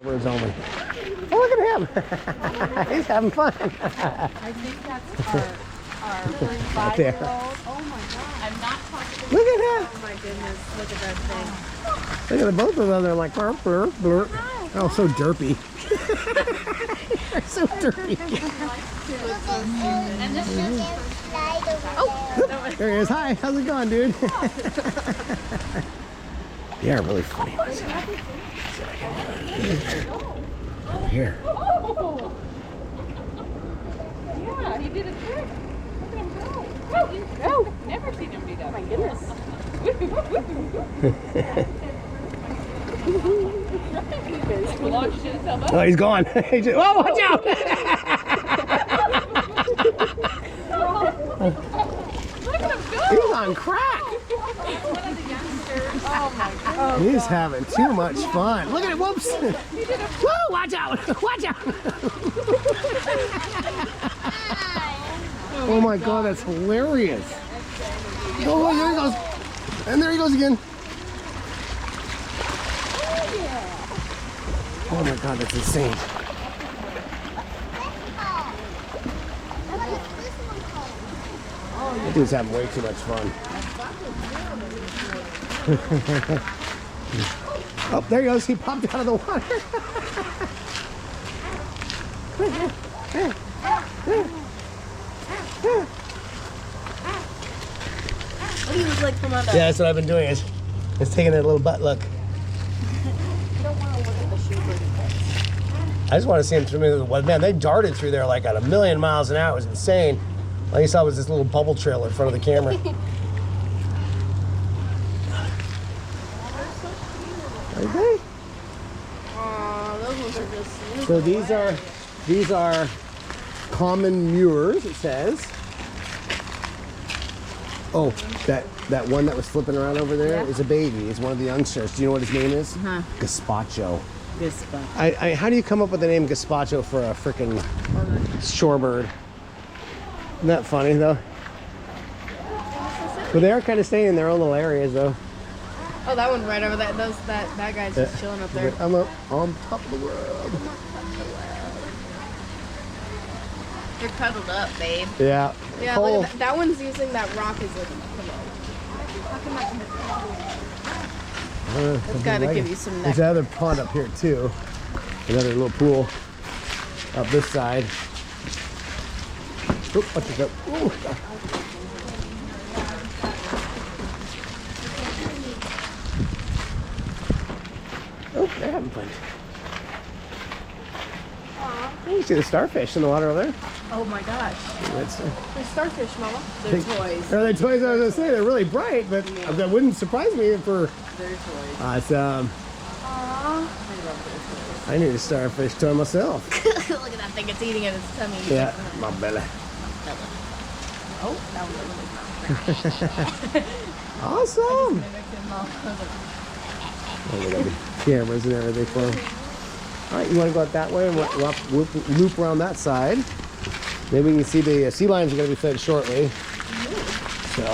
Birds only. Oh, look at him! He's having fun. I think that's our Right there. 5-year-old. Oh my god. I'm not talking. Look at him! Oh my goodness, look at that thing. Look at the both of them. They're like blur, blur, blur. Oh, so derpy. They're so derpy. And this is There he is. Hi, how's it going, dude? They are really funny. Over here. Yeah, he did a trick. Look at him go. Oh, never seen him do that. Oh my goodness. Oh, he's gone. He just, oh, watch out! Look at him go. He's on crack. One of the youngsters. Oh my god. He's having too much fun. Look at it. Whoops. Whoa, watch out. Watch out. Oh my god, that's hilarious. Oh, there he goes. And there he goes again. Oh my god, that's insane. That dude's having way too much fun. Oh, there he goes. He popped out of the water. What do you look like from under? Yeah, that's what I've been doing. Is taking a little butt look. I don't want to look at the shoebird. I just want to see him through the well, man, they darted through there like at 1,000,000 miles an hour. It was insane. All you saw was this little bubble trail in front of the camera. Okay. Aw, those ones are just sweet. So these are common mewers, it says. Oh, that one that was flipping around over there is a baby. It's one of the youngsters. Do you know what his name is? GAZPACHO. GAZPACHO. How do you come up with the name GAZPACHO for a freaking shorebird? Isn't that funny though? But they are kind of staying in their own little areas though. Oh, that one's right over that. That guy's just chilling up there. I'm up on top of the world. You're cuddled up, babe. Yeah. Yeah, Cole. look at that. That one's using that rock as a pillow. How come It's got to give you some neck. There's another pond up here too. Another little pool up this side. Oop, watch this up. Ooh. Oh, they're having fun. You see the starfish in the water over there? Oh my gosh. That's, They're starfish, Mama. They're toys. They're toys. I was gonna say they're really bright, but that wouldn't surprise me for. They're toys. Awesome. Aww. I need a starfish toy myself. Look at that thing. It's eating at its tummy. Yeah, my belly. Oh, that one. Awesome. Oh, we got the cameras and everything for them. All right, you want to go out that way and loop around that side. Then we can see the sea lions are going to be fed shortly. So.